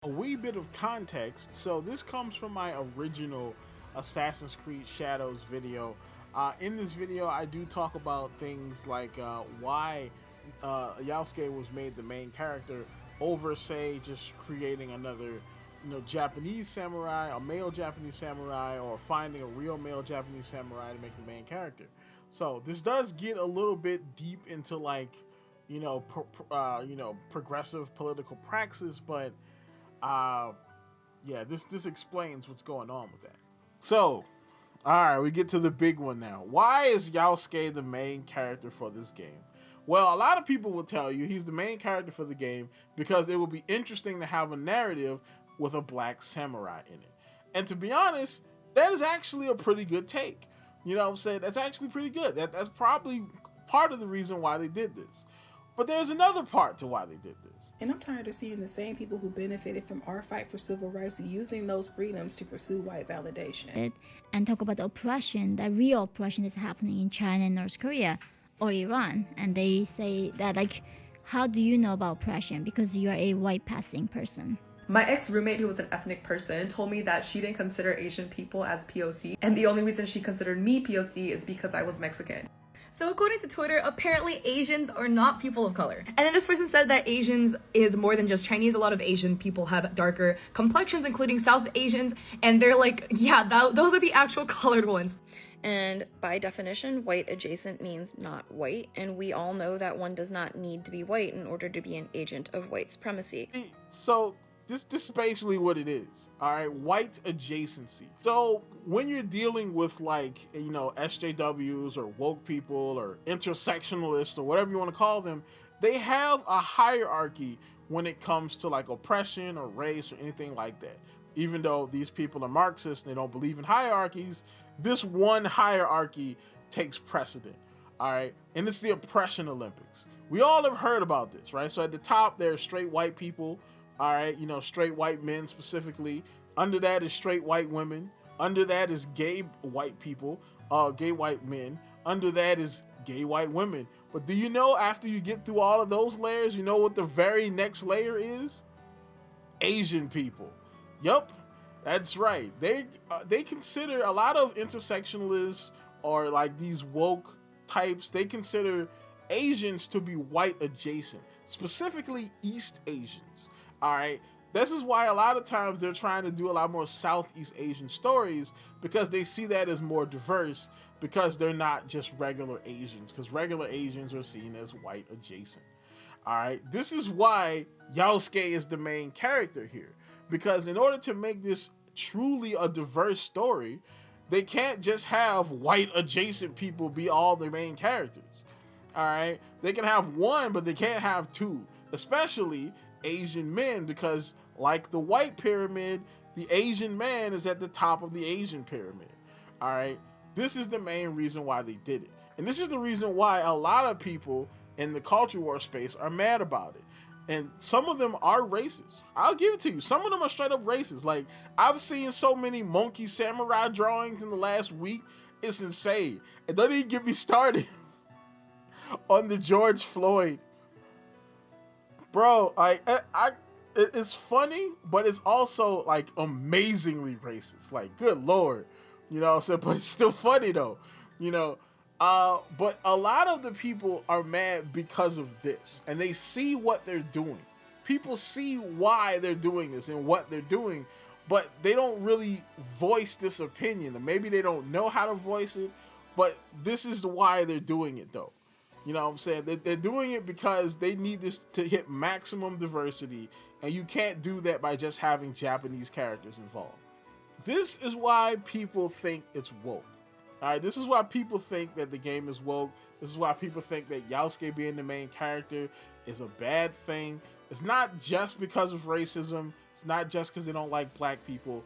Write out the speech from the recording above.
A wee bit of context. So this comes from my original Assassin's Creed Shadows video. In this video, I do talk about things like why Yasuke was made the main character over, say, just creating another, Japanese samurai, a male Japanese samurai, or finding a real male Japanese samurai to make the main character. So this does get a little bit deep into like, progressive political praxis, but uh, yeah, this explains what's going on with that. So, all right, we get to the big one now. Why is Yasuke the main character for this game? Well, a lot of people will tell you he's the main character for the game because it would be interesting to have a narrative with a black samurai in it. And to be honest, that is actually a pretty good take. You know what I'm saying? That's actually pretty good. That's probably part of the reason why they did this. But there's another part to why they did this. And I'm tired of seeing the same people who benefited from our fight for civil rights using those freedoms to pursue white validation. And talk about the oppression, the real oppression that's happening in China and North Korea or Iran. And they say that, like, how do you know about oppression? Because you are a white passing person. My ex-roommate, who was an ethnic person, told me that she didn't consider Asian people as POC, and the only reason she considered me POC is because I was Mexican. So according to Twitter, apparently Asians are not people of color. And then this person said that Asians is more than just Chinese. A lot of Asian people have darker complexions, including South Asians. And they're like, yeah, those are the actual colored ones. And by definition, white adjacent means not white. And we all know that one does not need to be white in order to be an agent of white supremacy. So this is basically what it is. All right, white adjacency. So when you're dealing with like, SJWs or woke people or intersectionalists or whatever you want to call them, they have a hierarchy when it comes to like oppression or race or anything like that. Even though these people are Marxists and they don't believe in hierarchies, this one hierarchy takes precedent. All right, and it's the oppression Olympics. We all have heard about this, right? So at the top, there's straight white people. All right, straight white men specifically. Under that is straight white women. Under that is gay white people, gay white men. Under that is gay white women. But do you know after you get through all of those layers, you know what the very next layer is? Asian people. Yup, that's right. They consider a lot of intersectionalists or like these woke types, they consider Asians to be white adjacent, specifically East Asians. All right, this is why a lot of times they're trying to do a lot more Southeast Asian stories because they see that as more diverse because they're not just regular Asians, because regular Asians are seen as white adjacent. All right, this is why Yasuke is the main character here, because in order to make this truly a diverse story, they can't just have white adjacent people be all the main characters. All right, they can have one, but they can't have two, especially Asian men, because like the white pyramid, the Asian man is at the top of the Asian pyramid. All right, this is the main reason why they did it, and this is the reason why a lot of people in the culture war space are mad about it. And some of them are racist. I'll give it to you. Some of them are straight up racist. Like, I've seen so many monkey samurai drawings in the last week. It's insane. And don't even get me started on the George Floyd. Bro, it's funny, but it's also like amazingly racist. Like, good Lord, you know what I'm saying? But it's still funny though, but a lot of the people are mad because of this, and they see what they're doing. People see why they're doing this and what they're doing, but they don't really voice this opinion. Maybe they don't know how to voice it, but this is why they're doing it though. You know what I'm saying? They're doing it because they need this to hit maximum diversity, and you can't do that by just having Japanese characters involved. This is why people think it's woke. All right, this is why people think that the game is woke. This is why people think that Yasuke being the main character is a bad thing. It's not just because of racism. It's not just because they don't like black people.